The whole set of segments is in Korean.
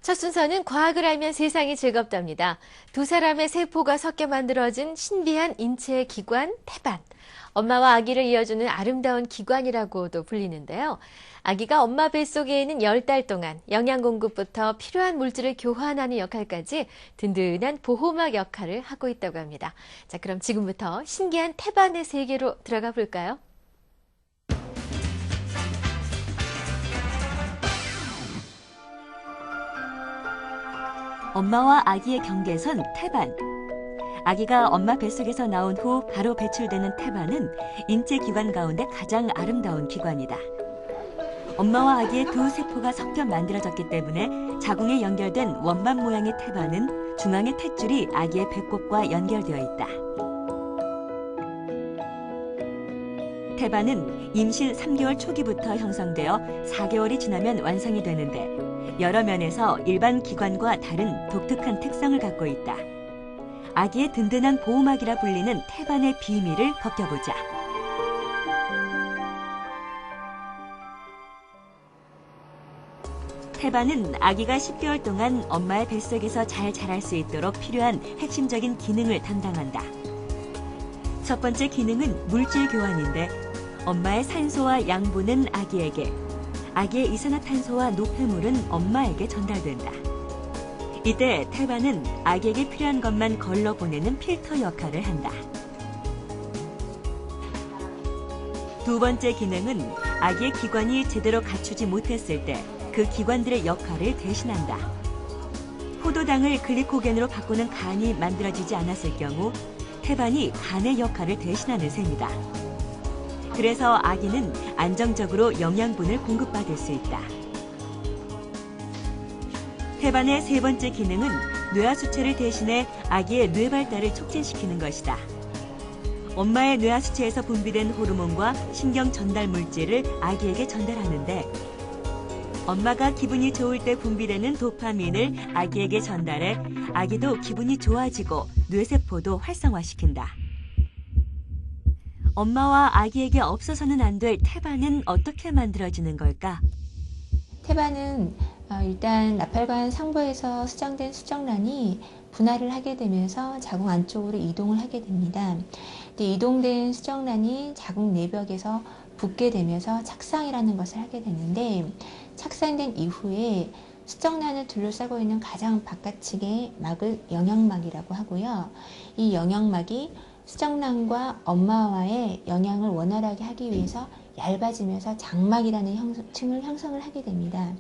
첫 순서는 과학을 알면 세상이 즐겁답니다. 두 사람의 세포가 섞여 만들어진 신비한 인체의 기관, 태반. 엄마와 아기를 이어주는 아름다운 기관이라고도 불리는데요. 아기가 엄마 뱃속에 있는 10달 동안 영양 공급부터 필요한 물질을 교환하는 역할까지 든든한 보호막 역할을 하고 있다고 합니다. 자, 그럼 지금부터 신기한 태반의 세계로 들어가 볼까요? 엄마와 아기의 경계선 태반. 아기가 엄마 뱃속에서 나온 후 바로 배출되는 태반은 인체 기관 가운데 가장 아름다운 기관이다. 엄마와 아기의 두 세포가 섞여 만들어졌기 때문에 자궁에 연결된 원반 모양의 태반은 중앙의 탯줄이 아기의 배꼽과 연결되어 있다. 태반은 임신 3개월 초기부터 형성되어 4개월이 지나면 완성이 되는데 여러 면에서 일반 기관과 다른 독특한 특성을 갖고 있다. 아기의 든든한 보호막이라 불리는 태반의 비밀을 벗겨보자. 태반은 아기가 10개월 동안 엄마의 뱃속에서 잘 자랄 수 있도록 필요한 핵심적인 기능을 담당한다. 첫 번째 기능은 물질 교환인데 엄마의 산소와 양분은 아기에게, 아기의 이산화탄소와 노폐물은 엄마에게 전달된다. 이때 태반은 아기에게 필요한 것만 걸러 보내는 필터 역할을 한다. 두 번째 기능은 아기의 기관이 제대로 갖추지 못했을 때 그 기관들의 역할을 대신한다. 포도당을 글리코겐으로 바꾸는 간이 만들어지지 않았을 경우 태반이 간의 역할을 대신하는 셈이다. 그래서 아기는 안정적으로 영양분을 공급받을 수 있다. 태반의 세 번째 기능은 뇌하수체를 대신해 아기의 뇌 발달을 촉진시키는 것이다. 엄마의 뇌하수체에서 분비된 호르몬과 신경 전달 물질을 아기에게 전달하는데 엄마가 기분이 좋을 때 분비되는 도파민을 아기에게 전달해 아기도 기분이 좋아지고 뇌세포도 활성화시킨다. 엄마와 아기에게 없어서는 안 될 태반은 어떻게 만들어지는 걸까? 태반은 일단 나팔관 상부에서 수정된 수정란이 분할을 하게 되면서 자궁 안쪽으로 이동을 하게 됩니다. 이동된 수정란이 자궁 내벽에서 붙게 되면서 착상이라는 것을 하게 되는데 착상된 이후에 수정란을 둘러싸고 있는 가장 바깥측의 막을 영양막이라고 하고요. 이 영양막이 수정란과 엄마와의 영양을 원활하게 하기 위해서 얇아지면서 장막이라는 층을 형성을 하게 됩니다.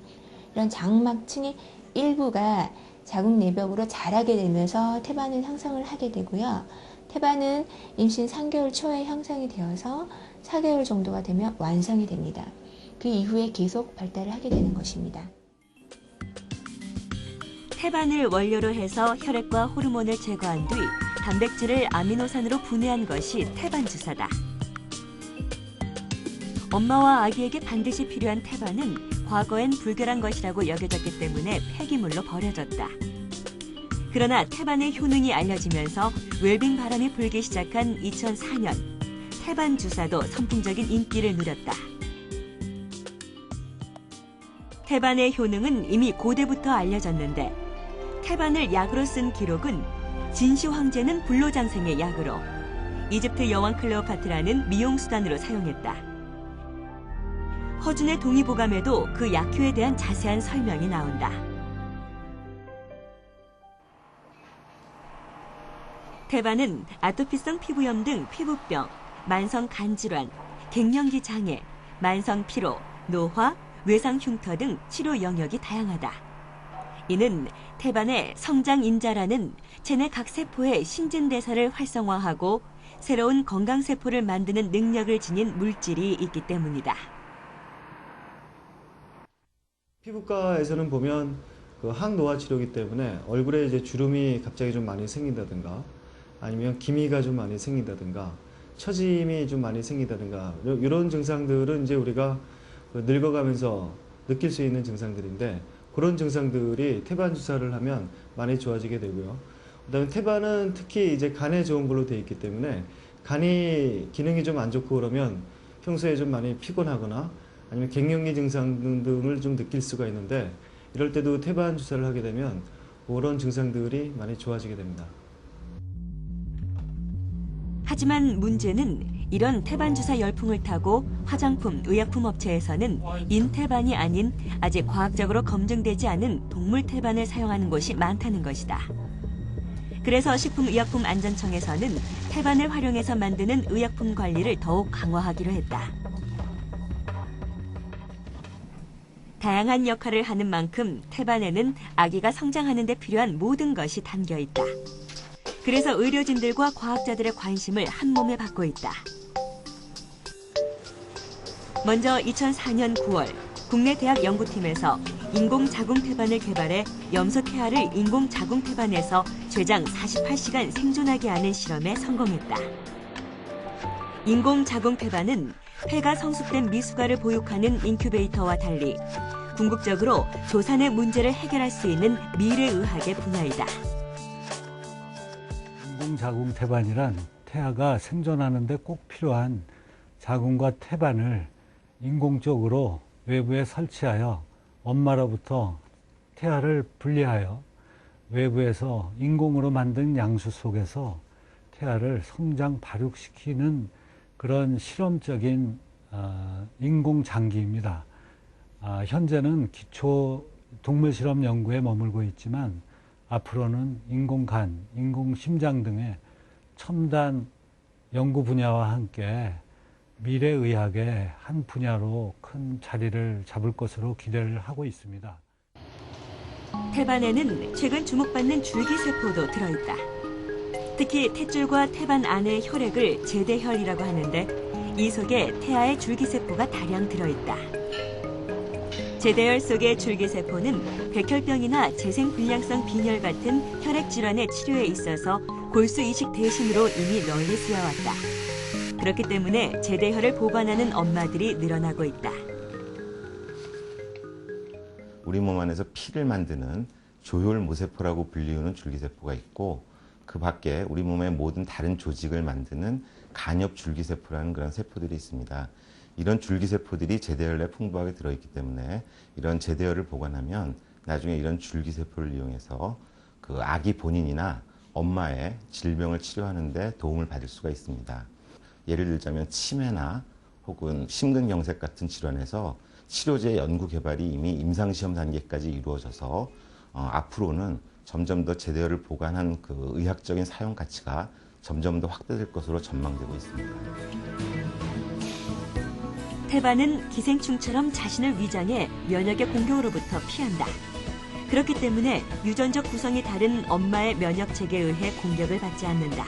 이런 장막층의 일부가 자궁 내벽으로 자라게 되면서 태반을 형성을 하게 되고요. 태반은 임신 3개월 초에 형성이 되어서 4개월 정도가 되면 완성이 됩니다. 그 이후에 계속 발달을 하게 되는 것입니다. 태반을 원료로 해서 혈액과 호르몬을 제거한 뒤 단백질을 아미노산으로 분해한 것이 태반 주사다. 엄마와 아기에게 반드시 필요한 태반은 과거엔 불결한 것이라고 여겨졌기 때문에 폐기물로 버려졌다. 그러나 태반의 효능이 알려지면서 웰빙 바람이 불기 시작한 2004년, 태반 주사도 선풍적인 인기를 누렸다. 태반의 효능은 이미 고대부터 알려졌는데 태반을 약으로 쓴 기록은 진시 황제는 불로장생의 약으로, 이집트 여왕 클레오파트라는 미용수단으로 사용했다. 허준의 동의보감에도 그 약효에 대한 자세한 설명이 나온다. 태반은 아토피성 피부염 등 피부병, 만성 간질환, 갱년기 장애, 만성 피로, 노화, 외상 흉터 등 치료 영역이 다양하다. 이는 태반의 성장인자라는 체내 각 세포의 신진대사를 활성화하고 새로운 건강세포를 만드는 능력을 지닌 물질이 있기 때문이다. 피부과에서는 보면 그 항노화 치료이기 때문에 얼굴에 이제 주름이 갑자기 좀 많이 생긴다든가 아니면 기미가 좀 많이 생긴다든가 처짐이 좀 많이 생긴다든가 이런 증상들은 이제 우리가 늙어가면서 느낄 수 있는 증상들인데 그런 증상들이 태반 주사를 하면 많이 좋아지게 되고요. 그다음에 태반은 특히 이제 간에 좋은 걸로 되어 있기 때문에 간이 기능이 좀 안 좋고 그러면 평소에 좀 많이 피곤하거나 아니면 갱년기 증상 등을 좀 느낄 수가 있는데 이럴 때도 태반 주사를 하게 되면 그런 증상들이 많이 좋아지게 됩니다. 하지만 문제는 이런 태반 주사 열풍을 타고 화장품, 의약품 업체에서는 인태반이 아닌 아직 과학적으로 검증되지 않은 동물 태반을 사용하는 곳이 많다는 것이다. 그래서 식품의약품안전청에서는 태반을 활용해서 만드는 의약품 관리를 더욱 강화하기로 했다. 다양한 역할을 하는 만큼 태반에는 아기가 성장하는 데 필요한 모든 것이 담겨 있다. 그래서 의료진들과 과학자들의 관심을 한몸에 받고 있다. 먼저 2004년 9월 국내 대학 연구팀에서 인공 자궁 태반을 개발해 염소 태아를 인공 자궁 태반에서 췌장 48시간 생존하게 하는 실험에 성공했다. 인공 자궁 태반은 폐가 성숙된 미숙아를 보육하는 인큐베이터와 달리 궁극적으로 조산의 문제를 해결할 수 있는 미래의학의 분야이다. 인공 자궁 태반이란 태아가 생존하는 데 꼭 필요한 자궁과 태반을 인공적으로 외부에 설치하여 엄마로부터 태아를 분리하여 외부에서 인공으로 만든 양수 속에서 태아를 성장 발육시키는 그런 실험적인 인공장기입니다. 현재는 기초 동물실험 연구에 머물고 있지만 앞으로는 인공간, 인공심장 등의 첨단 연구 분야와 함께 미래의학의 한 분야로 큰 자리를 잡을 것으로 기대를 하고 있습니다. 태반에는 최근 주목받는 줄기세포도 들어있다. 특히 탯줄과 태반 안의 혈액을 제대혈이라고 하는데 이 속에 태아의 줄기세포가 다량 들어있다. 제대혈 속의 줄기세포는 백혈병이나 재생불량성 빈혈 같은 혈액 질환의 치료에 있어서 골수 이식 대신으로 이미 널리 쓰여왔다. 그렇기 때문에 제대혈을 보관하는 엄마들이 늘어나고 있다. 우리 몸 안에서 피를 만드는 조혈모세포라고 불리우는 줄기세포가 있고 그 밖에 우리 몸의 모든 다른 조직을 만드는 간엽줄기세포라는 그런 세포들이 있습니다. 이런 줄기세포들이 제대혈에 풍부하게 들어있기 때문에 이런 제대혈을 보관하면 나중에 이런 줄기세포를 이용해서 그 아기 본인이나 엄마의 질병을 치료하는 데 도움을 받을 수가 있습니다. 예를 들자면 치매나 혹은 심근경색 같은 질환에서 치료제 연구 개발이 이미 임상시험 단계까지 이루어져서 앞으로는 점점 더 제대혈을 보관한 그 의학적인 사용 가치가 점점 더 확대될 것으로 전망되고 있습니다. 태반은 기생충처럼 자신을 위장해 면역의 공격으로부터 피한다. 그렇기 때문에 유전적 구성이 다른 엄마의 면역 체계에 의해 공격을 받지 않는다.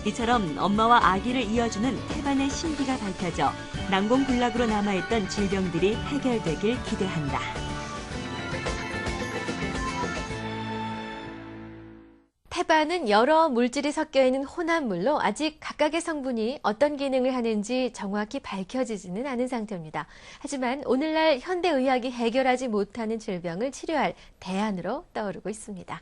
이처럼 엄마와 아기를 이어주는 태반의 신비가 밝혀져 난공불락으로 남아있던 질병들이 해결되길 기대한다. 태반은 여러 물질이 섞여 있는 혼합물로 아직 각각의 성분이 어떤 기능을 하는지 정확히 밝혀지지는 않은 상태입니다. 하지만 오늘날 현대의학이 해결하지 못하는 질병을 치료할 대안으로 떠오르고 있습니다.